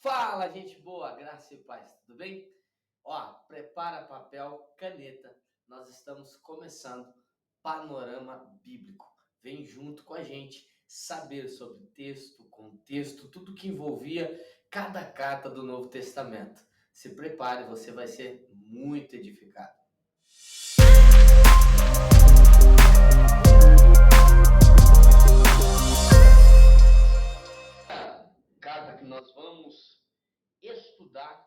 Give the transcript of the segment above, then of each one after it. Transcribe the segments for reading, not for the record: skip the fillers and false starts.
Fala, gente boa, graça e paz, tudo bem? Ó, prepara papel, caneta. Nós estamos começando Panorama Bíblico. Vem junto com a gente saber sobre texto, contexto, tudo que envolvia cada carta do Novo Testamento. Se prepare, você vai ser muito edificado. A carta que nós vamos estudar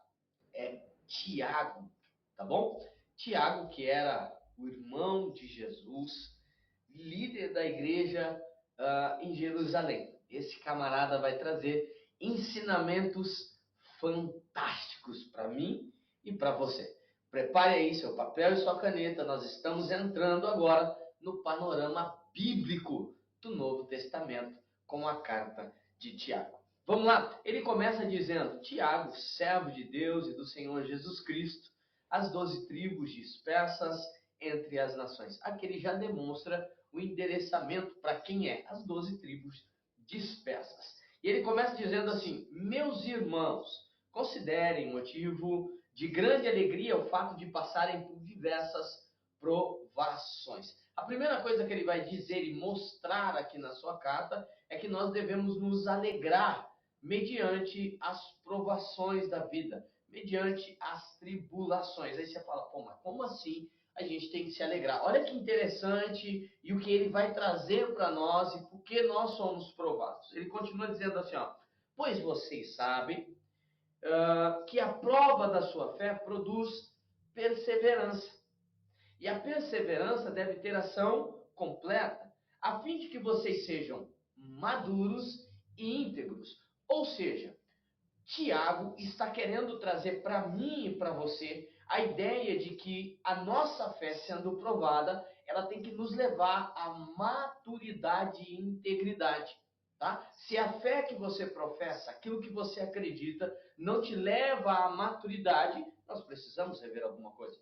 é Tiago, tá bom? Tiago, que era o irmão de Jesus, líder da igreja em Jerusalém. Esse camarada vai trazer ensinamentos fantásticos para mim e para você. Prepare aí seu papel e sua caneta, nós estamos entrando agora no panorama bíblico do Novo Testamento com a carta de Tiago. Vamos lá, ele começa dizendo: Tiago, servo de Deus e do Senhor Jesus Cristo, as 12 tribos dispersas entre as nações. Aqui ele já demonstra o endereçamento para quem é, as 12 tribos dispersas. E ele começa dizendo assim: meus irmãos, considerem motivo de grande alegria o fato de passarem por diversas provações. A primeira coisa que ele vai dizer e mostrar aqui na sua carta é que nós devemos nos alegrar mediante as provações da vida, mediante as tribulações. Aí você fala, pô, mas como assim a gente tem que se alegrar? Olha que interessante e o que ele vai trazer para nós e por que nós somos provados. Ele continua dizendo assim, ó: pois vocês sabem que a prova da sua fé produz perseverança. E a perseverança deve ter ação completa, a fim de que vocês sejam maduros e íntegros. Ou seja, Tiago está querendo trazer para mim e para você a ideia de que a nossa fé sendo provada, ela tem que nos levar à maturidade e integridade. Tá? Se a fé que você professa, aquilo que você acredita, não te leva à maturidade, nós precisamos rever alguma coisa.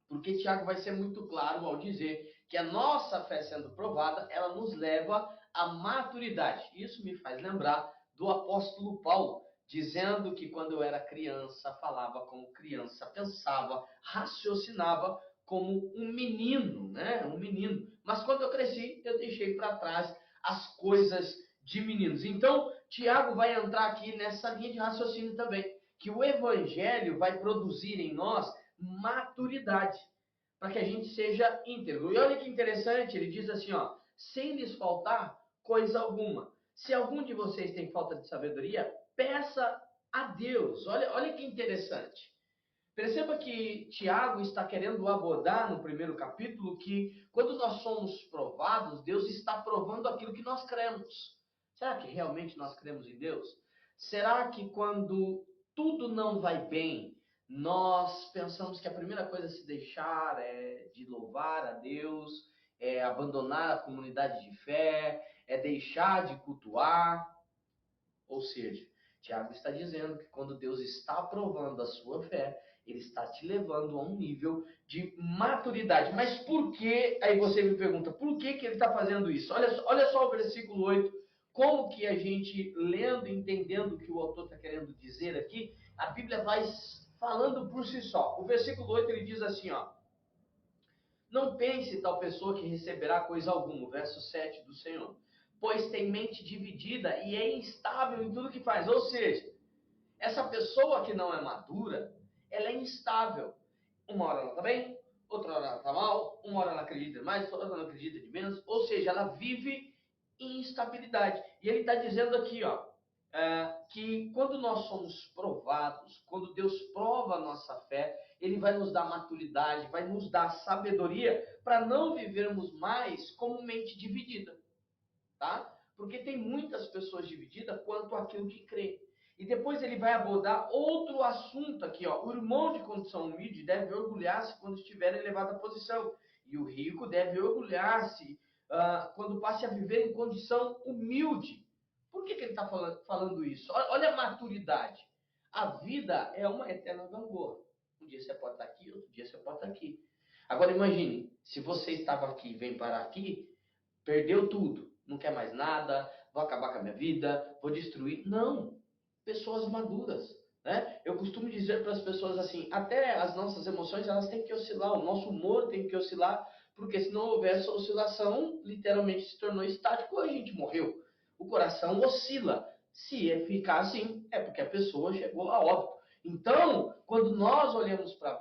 Porque Tiago vai ser muito claro ao dizer que a nossa fé sendo provada, ela nos leva à maturidade. Isso me faz lembrar do apóstolo Paulo, dizendo que quando eu era criança, falava como criança, pensava, raciocinava como um menino, né? Um menino. Mas quando eu cresci, eu deixei para trás as coisas de meninos. Então, Tiago vai entrar aqui nessa linha de raciocínio também, que o evangelho vai produzir em nós maturidade, para que a gente seja íntegro. E olha que interessante, ele diz assim, ó: sem lhes faltar coisa alguma. Se algum de vocês tem falta de sabedoria, peça a Deus. Olha que interessante. Perceba que Tiago está querendo abordar no primeiro capítulo que quando nós somos provados, Deus está provando aquilo que nós cremos. Será que realmente nós cremos em Deus? Será que quando tudo não vai bem, nós pensamos que a primeira coisa a se deixar é de louvar a Deus, é abandonar a comunidade de fé, é deixar de cultuar? Ou seja, Tiago está dizendo que quando Deus está aprovando a sua fé, ele está te levando a um nível de maturidade. Mas por que? Aí você me pergunta, por que ele está fazendo isso? Olha só o versículo 8, como que a gente, lendo, entendendo o que o autor está querendo dizer aqui, a Bíblia vai falando por si só. O versículo 8 ele diz assim, ó: não pense tal pessoa que receberá coisa alguma, verso 7 do Senhor, pois tem mente dividida e é instável em tudo que faz. Ou seja, essa pessoa que não é madura, ela é instável. Uma hora ela está bem, outra hora ela está mal, uma hora ela acredita mais, outra hora ela acredita de menos. Ou seja, ela vive em instabilidade. E ele está dizendo aqui, ó, que quando nós somos provados, quando Deus prova a nossa fé, ele vai nos dar maturidade, vai nos dar sabedoria para não vivermos mais como mente dividida, tá? Porque tem muitas pessoas divididas quanto àquilo que crê. E depois ele vai abordar outro assunto aqui, ó: o irmão de condição humilde deve orgulhar-se quando estiver em elevada posição, e o rico deve orgulhar-se quando passe a viver em condição humilde. Por que ele está falando isso? Olha a maturidade. A vida é uma eterna gangorra. Um dia você pode estar aqui, outro dia você pode estar aqui. Agora imagine, se você estava aqui e vem parar aqui, perdeu tudo, não quer mais nada, vou acabar com a minha vida, vou destruir. Não. pessoas maduras, né? Eu costumo dizer para as pessoas assim, até as nossas emoções elas têm que oscilar, o nosso humor tem que oscilar, porque se não houver essa oscilação, literalmente se tornou estático, a gente morreu. O coração oscila. Se ficar assim, é porque a pessoa chegou a óbito. Então, quando nós olhamos para a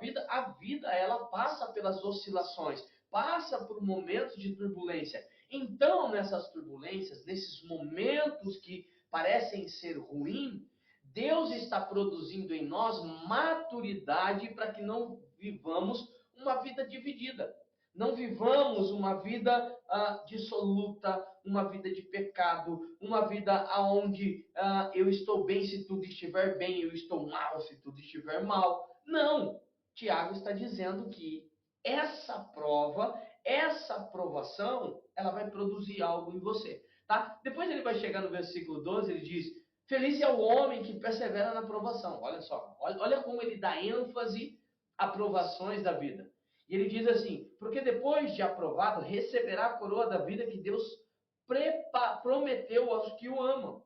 vida ela passa pelas oscilações, passa por momentos de turbulência. Então, nessas turbulências, nesses momentos que parecem ser ruins, Deus está produzindo em nós maturidade para que não vivamos uma vida dividida. Não vivamos uma vida dissoluta, uma vida de pecado, uma vida onde eu estou bem se tudo estiver bem, eu estou mal se tudo estiver mal. Não! Tiago está dizendo que essa prova, essa provação, ela vai produzir algo em você. Tá? Depois ele vai chegar no versículo 12, ele diz: feliz é o homem que persevera na provação. Olha só, olha como ele dá ênfase a provações da vida. E ele diz assim: porque depois de aprovado, receberá a coroa da vida que Deus prometeu aos que o amam.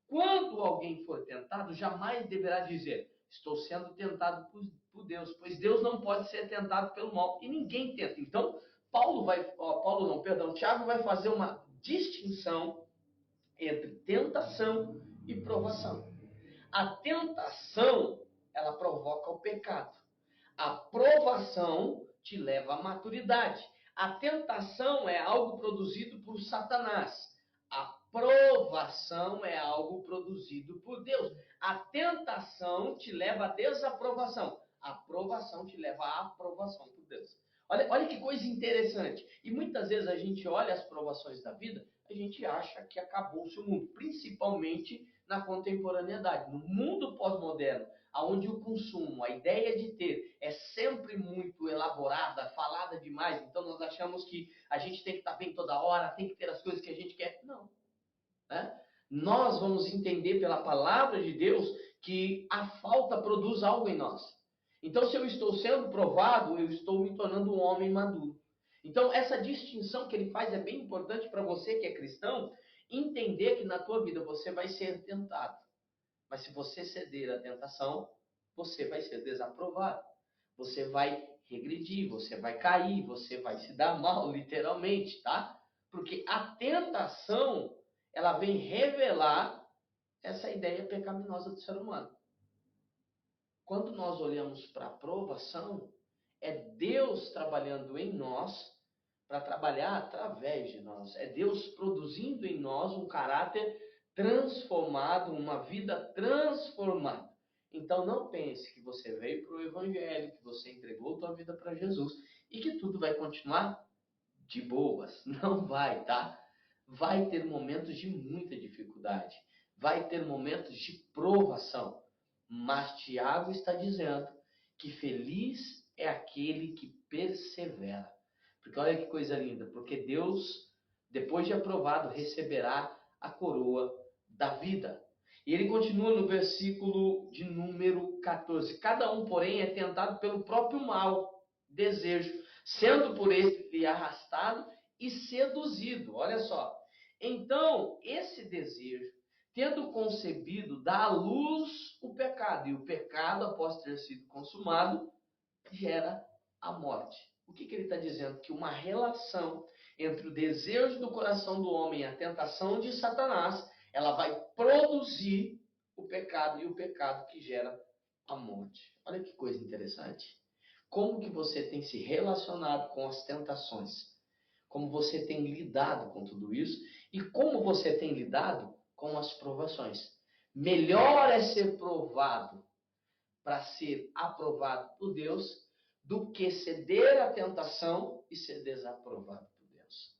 Quando alguém for tentado, jamais deverá dizer: estou sendo tentado por Deus, pois Deus não pode ser tentado pelo mal, e ninguém tenta. Então, Tiago vai fazer uma distinção entre tentação e provação. A tentação, ela provoca o pecado. A provação te leva à maturidade. A tentação é algo produzido por Satanás. A provação é algo produzido por Deus. A tentação te leva à desaprovação. A provação te leva à aprovação por Deus. Olha que coisa interessante. E muitas vezes a gente olha as provações da vida, a gente acha que acabou-se o mundo, principalmente na contemporaneidade. No mundo pós-moderno, onde o consumo, a ideia de ter, é sempre muito elaborada, falada demais, então nós achamos que a gente tem que estar bem toda hora, tem que ter as coisas que a gente quer. Não. Né? Nós vamos entender pela palavra de Deus que a falta produz algo em nós. Então, se eu estou sendo provado, eu estou me tornando um homem maduro. Então, essa distinção que ele faz é bem importante para você que é cristão, entender que na tua vida você vai ser tentado. Mas se você ceder à tentação, você vai ser desaprovado. Você vai regredir, você vai cair, você vai se dar mal, literalmente, tá? Porque a tentação, ela vem revelar essa ideia pecaminosa do ser humano. Quando nós olhamos para a provação, é Deus trabalhando em nós para trabalhar através de nós. É Deus produzindo em nós um caráter transformado, uma vida transformada. Então não pense que você veio para o Evangelho, que você entregou sua vida para Jesus e que tudo vai continuar de boas. Não vai, tá? Vai ter momentos de muita dificuldade. Vai ter momentos de provação. Mas Tiago está dizendo que feliz é aquele que persevera. Porque olha que coisa linda, porque Deus, depois de aprovado, receberá a coroa da vida. E ele continua no versículo de número 14. Cada um, porém, é tentado pelo próprio mal, desejo, sendo por ele arrastado e seduzido. Olha só. Então, esse desejo, tendo concebido, dá à luz o pecado. E o pecado, após ter sido consumado, gera a morte. O que ele está dizendo? Que uma relação entre o desejo do coração do homem e a tentação de Satanás, ela vai produzir o pecado, e o pecado que gera a morte. Olha que coisa interessante. Como que você tem se relacionado com as tentações? Como você tem lidado com tudo isso? E como você tem lidado com as provações? Melhor é ser provado para ser aprovado por Deus do que ceder à tentação e ser desaprovado por Deus.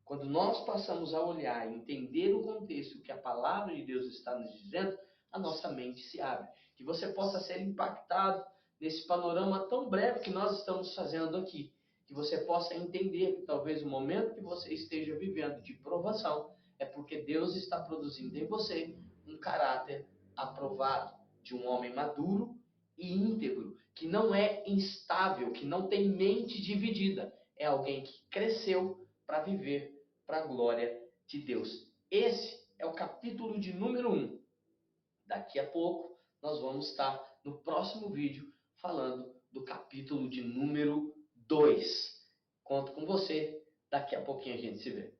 Quando nós passamos a olhar e entender o contexto que a palavra de Deus está nos dizendo, a nossa mente se abre. Que você possa ser impactado nesse panorama tão breve que nós estamos fazendo aqui. Que você possa entender que talvez o momento que você esteja vivendo de provação é porque Deus está produzindo em você um caráter aprovado de um homem maduro e íntegro, que não é instável, que não tem mente dividida. É alguém que cresceu para viver para a glória de Deus. Esse é o capítulo de número 1. Daqui a pouco nós vamos estar no próximo vídeo falando do capítulo de número 2. Conto com você, daqui a pouquinho a gente se vê.